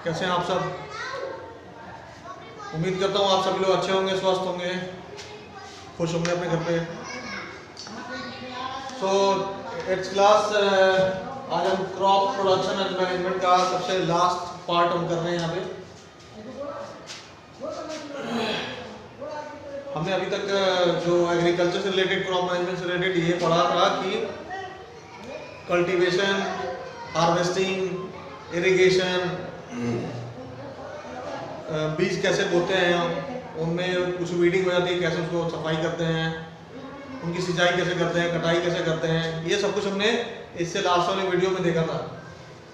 कैसे हैं आप सब? उम्मीद करता हूँ आप सभी लोग अच्छे होंगे, स्वस्थ होंगे, खुश होंगे अपने घर पे। सो इट्स क्लास आज हम क्रॉप प्रोडक्शन एंड मैनेजमेंट का सबसे लास्ट पार्ट हम कर रहे हैं यहाँ पे। हमने अभी तक जो एग्रीकल्चर से रिलेटेड, क्रॉप मैनेजमेंट से रिलेटेड ये पढ़ा था कि कल्टीवेशन, हार्वेस्टिंग, इरिगेशन, बीज कैसे बोते हैं, उनमें कुछ वीडिंग हो जाती है, कैसे उसको सफाई करते हैं, उनकी सिंचाई कैसे करते हैं, कटाई कैसे करते हैं, ये सब कुछ हमने इससे लास्ट वाले वीडियो में देखा था।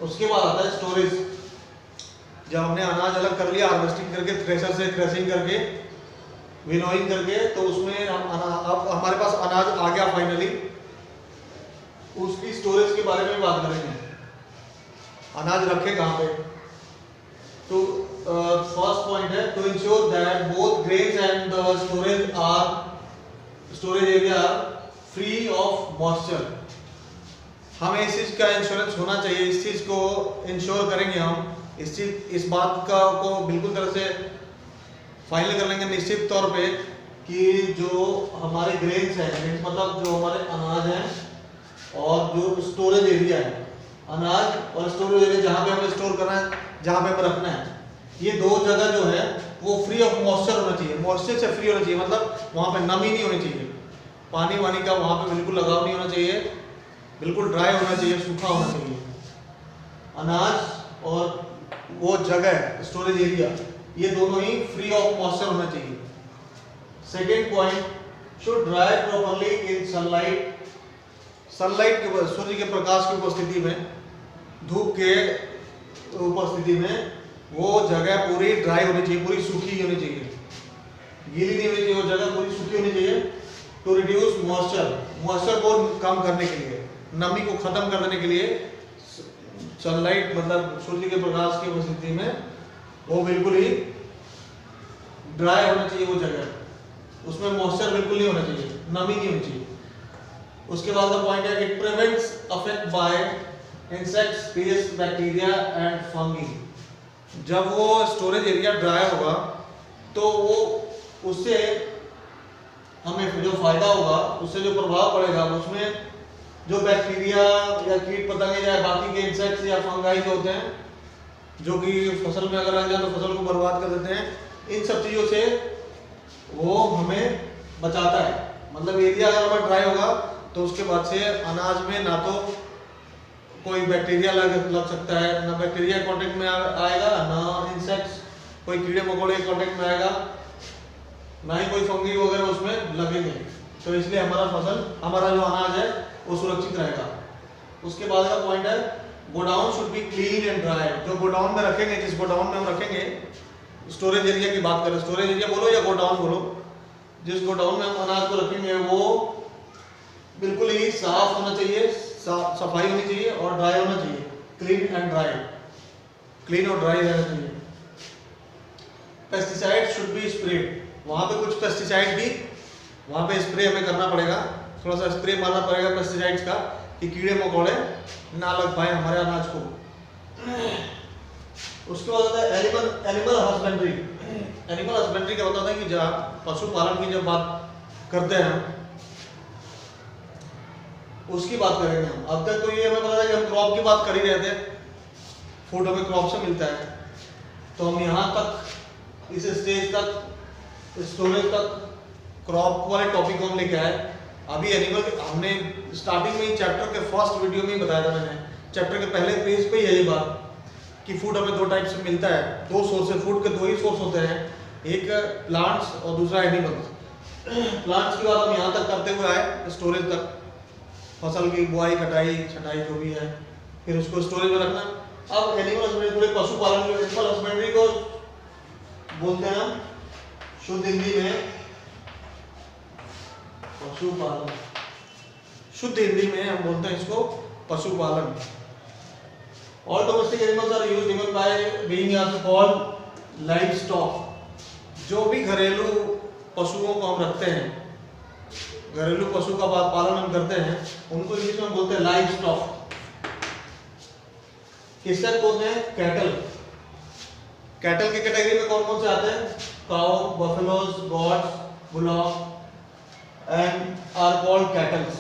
उसके बाद आता है स्टोरेज। जब हमने अनाज अलग कर लिया, हार्वेस्टिंग करके, थ्रेशर से थ्रेसिंग करके, विनोइंग करके, तो उसमें अब हमारे पास अनाज आ गया फाइनली, उसकी स्टोरेज के बारे में बात करेंगे। अनाज रखे कहाँ पे? तो फर्स्ट पॉइंट है to ensure that both grains and the storage area free of moisture. हमें इस चीज का इंश्योरेंस होना चाहिए, इस चीज को इंश्योर करेंगे हम, इस बात का को बिल्कुल तरह से फाइनल कर लेंगे निश्चित तौर पे कि जो हमारे ग्रेन्स हैं, मतलब जो हमारे अनाज हैं और जो स्टोरेज एरिया है, अनाज और स्टोरेज एरिया जहाँ पे हमें स्टोर करना है, जहाँ पे हमें रखना है, ये दो जगह जो है वो फ्री ऑफ मॉइस्चर होना चाहिए। मॉइस्चर से फ्री होना चाहिए, मतलब वहाँ पे नमी नहीं होनी चाहिए, पानी वानी का वहाँ पे बिल्कुल लगाव नहीं होना चाहिए, बिल्कुल ड्राई होना चाहिए, सूखा होना चाहिए। अनाज और वो जगह स्टोरेज एरिया, ये दोनों ही फ्री ऑफ मॉइस्चर होना चाहिए। Second point, should dry properly in sunlight. Sunlight के, सूर्य के प्रकाश की उपस्थिति में, धूप के उपस्थिति में वो जगह पूरी ड्राई होनी चाहिए, पूरी सूखी होनी चाहिए, गीली नहीं होनी चाहिए, वो जगह पूरी सूखी होनी चाहिए। टू रिड्यूस मॉइस्चर को कम करने के लिए, नमी को खत्म कर देने के लिए सनलाइट, मतलब सूर्य के प्रकाश की उपस्थिति में वो बिल्कुल ही ड्राई होना चाहिए वो जगह, उसमें मॉइस्चर बिल्कुल नहीं होना चाहिए, नमी नहीं होनी चाहिए। उसके बाद का पॉइंट है, it prevents affect bye insects, paste, bacteria and fungi. जब वो स्टोरेज एरिया ड्राई होगा तो वो उससे हमें जो फायदा होगा, उससे जो प्रभाव पड़ेगा, उसमें जो बैक्टीरिया या कीट पतंगे या बाकी के इंसेक्ट्स या फंगाई जो होते हैं, जो कि फसल में अगर लग जाए तो फसल को बर्बाद कर देते हैं, इन सब चीज़ों से वो हमें बचाता है। मतलब एरिया अगर हमारा ड्राई होगा तो उसके बाद से अनाज में ना तो कोई बैक्टीरिया लग सकता है, ना बैक्टीरिया कांटेक्ट में आएगा, ना इंसेक्ट्स, कोई कीड़े मकोड़े कांटेक्ट में आएगा, ना ही कोई फंगी वगैरह उसमें लगेंगे। तो इसलिए हमारा जो अनाज है वो सुरक्षित रहेगा। उसके बाद का पॉइंट है, godown should be clean and dry. जो गोडाउन में रखेंगे, जिस गोडाउन में हम रखेंगे, स्टोरेज एरिया की बात करें, स्टोरेज एरिया बोलो या गोडाउन बोलो, जिस गोडाउन में हम अनाज को रखेंगे वो बिल्कुल ही साफ होना चाहिए, सफाई होनी चाहिए और ड्राई होना चाहिए, क्लीन एंड ड्राई, क्लीन और ड्राई रहना चाहिए। Pesticide should be spread. वहाँ पे कुछ पेस्टिसाइड भी वहाँ पे स्प्रे हमें करना पड़ेगा, थोड़ा सा स्प्रे मारना पड़ेगा पेस्टिसाइड्स का, कि कीड़े मकोड़े ना लग पाए हमारे अनाज को। उसके बाद आता है एनिमल हस्बेंड्री। एनिमल हस्बेंड्री क्या होता है कि जहाँ पशुपालन की जब बात करते हैं उसकी बात करेंगे हम। अब तक तो ये हमें पता है कि हम क्रॉप की बात कर ही रहे थे, फूड हमें क्रॉप से मिलता है, तो हम यहाँ तक, इस स्टेज तक, स्टोरेज तक क्रॉप वाले टॉपिक को हम लेके आए। अभी एनिमल, हमने स्टार्टिंग में ही चैप्टर के फर्स्ट वीडियो में ही बताया था मैंने, चैप्टर के पहले पेज पे यही बात कि फूड हमें दो टाइप से मिलता है, दो सोर्स है, फूड के दो ही सोर्स होते हैं, एक प्लांट्स और दूसरा एनिमल्स। प्लांट्स की बात हम यहाँ तक करते हुए आए, स्टोरेज तक, फसल की बुआई, कटाई, छटाई जो भी है, फिर उसको स्टोरेज में रखना। अब एनिमल हस्बेंड्री, पूरे पशुपालन में एनिमल हस्बेंड्री को बोलते हैं हम शुद्ध हिंदी में पशुपालन। शुद्ध हिंदी में हम बोलते हैं इसको पशुपालन। All domestic animals are used even by being also called livestock। जो भी घरेलू पशुओं को हम रखते हैं, घरेलू पशु का पालन हम करते हैं, उनको इंग्लिश में बोलते हैं लाइव स्टॉक। किससे बोलते हैं? कैटल। कैटल के कैटेगरी में कौन कौन से आते हैं? Cow, buffaloes, goats, bullock and are called cattles.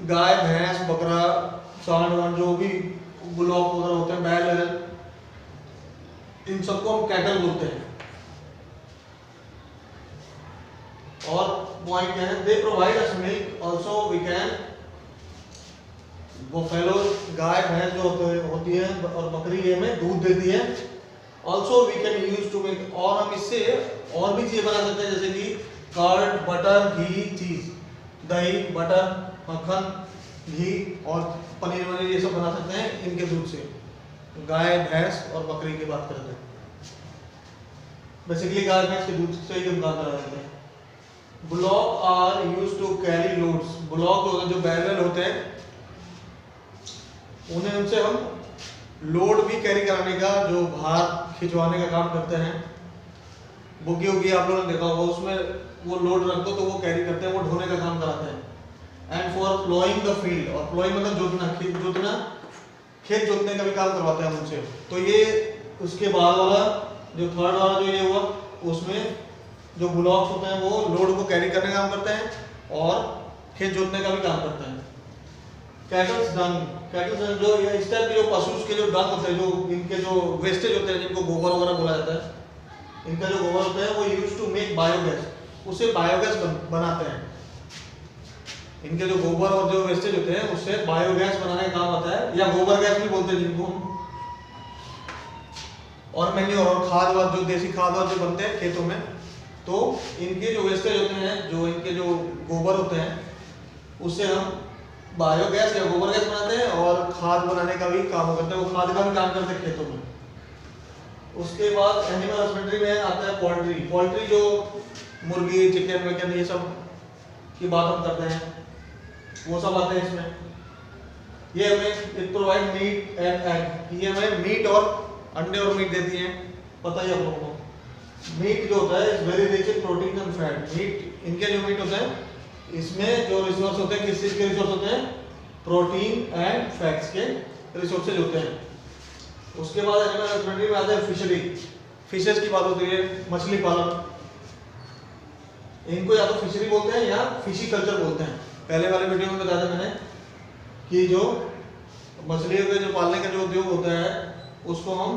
गाय, भैंस, बकरा, सांड वांड जो भी बुलॉक वगैरह होते हैं, बैल, इन सबको हम कैटल बोलते हैं। और पॉइंट क्या है? They provide us milk also we can. Buffalo गाय भैंस जो होती है और बकरी ये हमें दूध देती है। Also we can use to make, और हम इससे और भी चीजें बना सकते हैं जैसे कि कर्ड, बटर, घी, चीज, दही, बटर, मक्खन, घी और पनीर वनीर ये सब बना सकते हैं इनके दूध से। गाय, भैंस और बकरी की बात करते हैं। बेसिकली गाय भैंस के दूध से ही हम काम करा देते हैं। Block are use to carry loads. Block जो बैरल होते हैं उन्हें उनसे हम लोड भी कैरी कराने का, जो भार खिंचवाने का काम करते हैं। बुग्गी उग्गी आप लोगों ने देखा होगा, उसमें वो लोड रख दो तो वो कैरी करते हैं, वो ढोने का काम कराते हैं। And for ploughing the field, और प्लोइंग मतलब जोतना, खेत जोतने का भी काम करवाते हैं उनसे। तो ये उसके बाद वाला जो थर्ड वाला जो ये हुआ, उसमें जो ब्लॉक्स होते हैं वो लोड को कैरी करने का काम करते हैं और खेत जोतने का भी काम करते हैं। कैटल्स डंग, कैटल्स डंग जो इस टाइप के जो पशु के जो डंग होते हैं, जो इनके जो वेस्टेज होते हैं जिनको गोबर वगैरह बोला जाता है, इनका जो गोबर होता है वो यूज टू मेक बायोगैस, उससे बायोगैस बनाते हैं। इनके जो गोबर और जो वेस्टेज होते हैं उससे बायोगैस बनाने का काम आता है, या गोबर गैस भी बोलते हैं जिनको हम। और मैन्योर और खाद वाद, जो देसी खाद वाद जो बनते हैं खेतों में, तो इनके जो वेस्टेज होते हैं, जो इनके जो गोबर होते हैं उससे हम बायोगैस या गोबर गैस बनाते हैं और खाद बनाने का भी काम करते हैं, वो खाद का भी काम करते हैं खेतों में। उसके बाद एनिमल हस्बेंड्री में आता है पोल्ट्री। पोल्ट्री जो मुर्गी, चिकन विकन ये सब की बात हम करते हैं, वो सब आते हैं इसमें। ये हमें it provide meat and egg, ये हमें मीट और अंडे और मीट देती हैं, पता ही आप लोगों को। मीट जो होता है is very rich in protein and fat. Meat, इनके जो मीट होते हैं इसमें जो रिसोर्स होते हैं, किस चीज के रिसोर्स होते हैं? प्रोटीन एंड फैट्स के रिसोर्सेज होते हैं। उसके बाद एनिमल हस्बेंड्री में आता है फिशरी। फिशेस की बात होती है, मछली पालन। इनको या तो फिशरी बोलते हैं या फिशी कल्चर बोलते हैं। पहले वाले वीडियो में बताया था मैंने कि जो मछलियों के जो पालने का जो उद्योग होता है उसको हम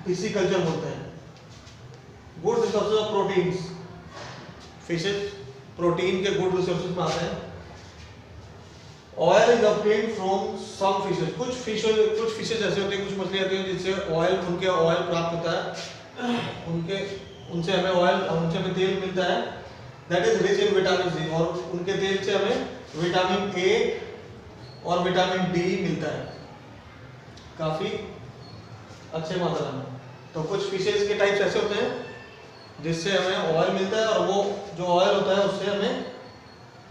फिशी कल्चर बोलते हैं। Good resources of proteins, fishes protein के गुड रिसोर्सेज में आते हैं। Oil is obtained from some fishes, कुछ फिशेस ऐसे होते हैं, कुछ मछलियां होती हैं जिससे ऑयल, उनके ऑयल प्राप्त होता है, उनसे हमें ऑयल, उनसे हमें तेल मिलता है, that is rich in vitamin C, और उनके तेल से हमें विटामिन ए और विटामिन डी मिलता है काफी अच्छे मात्रा में। तो कुछ फिशेस के टाइप्स ऐसे होते हैं जिससे हमें ऑयल मिलता है, और वो जो ऑयल होता है उससे हमें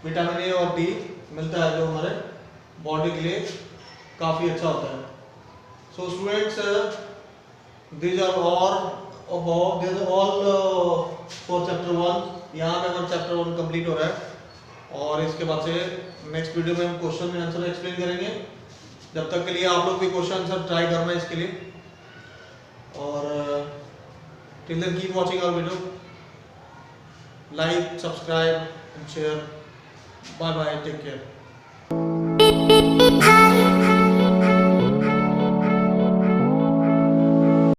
विटामिन ए और डी मिलता है, जो हमारे बॉडी के लिए काफ़ी अच्छा होता है। So students, these are all for chapter 1। यहाँ पे हमारा चैप्टर 1 कंप्लीट हो रहा है, और इसके बाद से नेक्स्ट वीडियो में हम क्वेश्चन एंड आंसर एक्सप्लेन करेंगे। जब तक के लिए आप लोग भी क्वेश्चन आंसर ट्राई करना है इसके लिए, और till then keep watching our video, like, subscribe and share. Bye bye, take care.